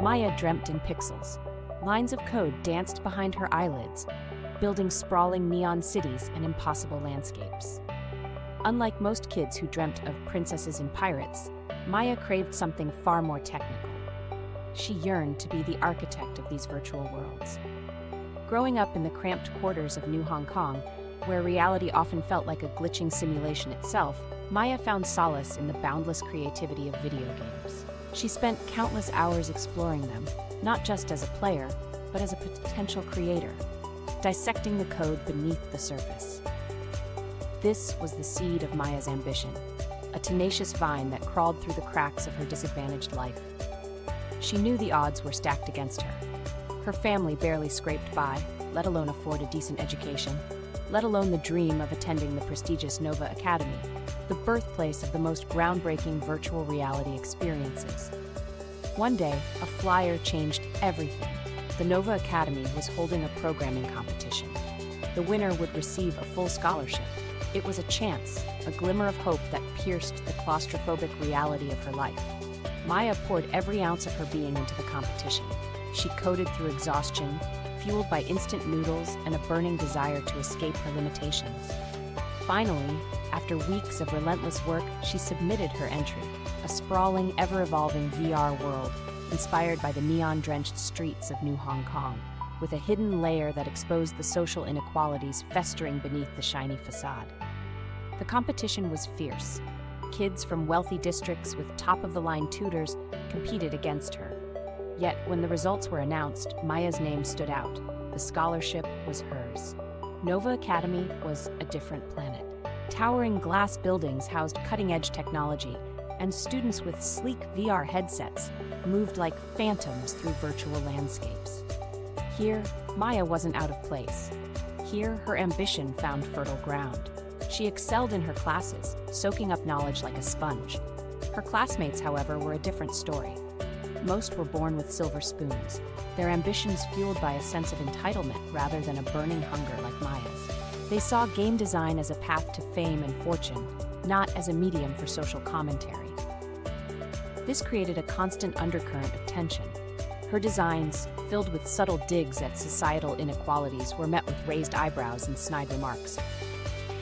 Maya dreamt in pixels. Lines of code danced behind her eyelids, building sprawling neon cities and impossible landscapes. Unlike most kids who dreamt of princesses and pirates, Maya craved something far more technical. She yearned to be the architect of these virtual worlds. Growing up in the cramped quarters of New Hong Kong, where reality often felt like a glitching simulation itself, Maya found solace in the boundless creativity of video games. She spent countless hours exploring them, not just as a player, but as a potential creator, dissecting the code beneath the surface. This was the seed of Maya's ambition, a tenacious vine that crawled through the cracks of her disadvantaged life. She knew the odds were stacked against her. Her family barely scraped by, let alone afford a decent education, let alone the dream of attending the prestigious Nova Academy, the birthplace of the most groundbreaking virtual reality experiences. One day, a flyer changed everything. The Nova Academy was holding a programming competition. The winner would receive a full scholarship. It was a chance, a glimmer of hope that pierced the claustrophobic reality of her life. Maya poured every ounce of her being into the competition. She coded through exhaustion, fueled by instant noodles and a burning desire to escape her limitations. Finally, after weeks of relentless work, she submitted her entry, a sprawling, ever-evolving VR world inspired by the neon-drenched streets of New Hong Kong, with a hidden layer that exposed the social inequalities festering beneath the shiny facade. The competition was fierce. Kids from wealthy districts with top-of-the-line tutors competed against her. Yet, when the results were announced, Maya's name stood out. The scholarship was hers. Nova Academy was a different planet. Towering glass buildings housed cutting-edge technology, and students with sleek VR headsets moved like phantoms through virtual landscapes. Here, Maya wasn't out of place. Here, her ambition found fertile ground. She excelled in her classes, soaking up knowledge like a sponge. Her classmates, however, were a different story. Most were born with silver spoons, their ambitions fueled by a sense of entitlement rather than a burning hunger like Maya's. They saw game design as a path to fame and fortune, not as a medium for social commentary. This created a constant undercurrent of tension. Her designs, filled with subtle digs at societal inequalities, were met with raised eyebrows and snide remarks.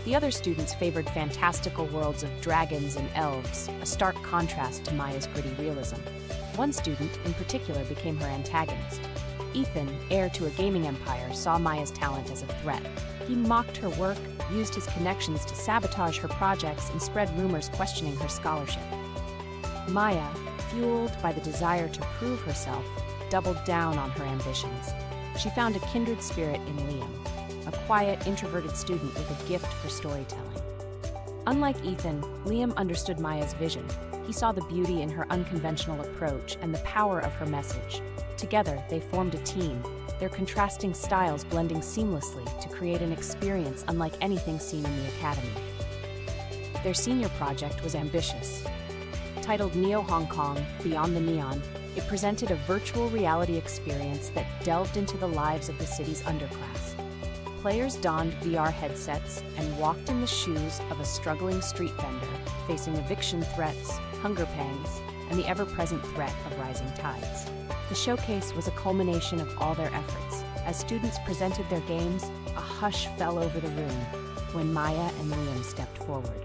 The other students favored fantastical worlds of dragons and elves, a stark contrast to Maya's gritty realism. One student, in particular, became her antagonist. Ethan, heir to a gaming empire, saw Maya's talent as a threat. He mocked her work, used his connections to sabotage her projects, and spread rumors questioning her scholarship. Maya, fueled by the desire to prove herself, doubled down on her ambitions. She found a kindred spirit in Liam, a quiet, introverted student with a gift for storytelling. Unlike Ethan, Liam understood Maya's vision. He saw the beauty in her unconventional approach and the power of her message. Together, they formed a team, their contrasting styles blending seamlessly to create an experience unlike anything seen in the academy. Their senior project was ambitious. Titled Neo Hong Kong, Beyond the Neon, it presented a virtual reality experience that delved into the lives of the city's underclass. Players donned VR headsets and walked in the shoes of a struggling street vendor, facing eviction threats, hunger pangs, and the ever-present threat of rising tides. The showcase was a culmination of all their efforts. As students presented their games, a hush fell over the room when Maya and Liam stepped forward.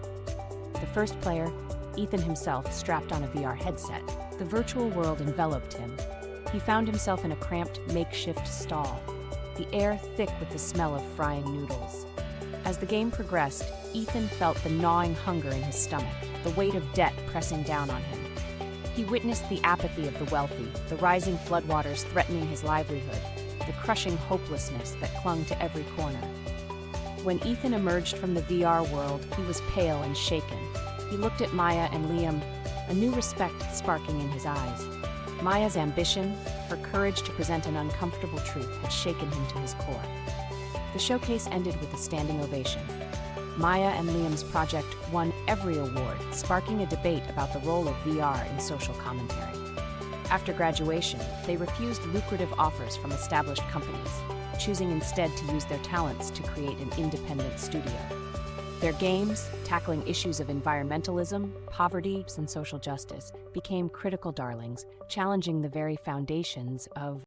The first player, Ethan himself, strapped on a VR headset. The virtual world enveloped him. He found himself in a cramped, makeshift stall, the air thick with the smell of frying noodles. As the game progressed, Ethan felt the gnawing hunger in his stomach, the weight of debt pressing down on him. He witnessed the apathy of the wealthy, the rising floodwaters threatening his livelihood, the crushing hopelessness that clung to every corner. When Ethan emerged from the VR world, he was pale and shaken. He looked at Maya and Liam, a new respect sparking in his eyes. Maya's ambition, her courage to present an uncomfortable truth, had shaken him to his core. The showcase ended with a standing ovation. Maya and Liam's project won every award, sparking a debate about the role of VR in social commentary. After graduation, they refused lucrative offers from established companies, choosing instead to use their talents to create an independent studio. Their games, tackling issues of environmentalism, poverty, and social justice, became critical darlings, challenging the very foundations of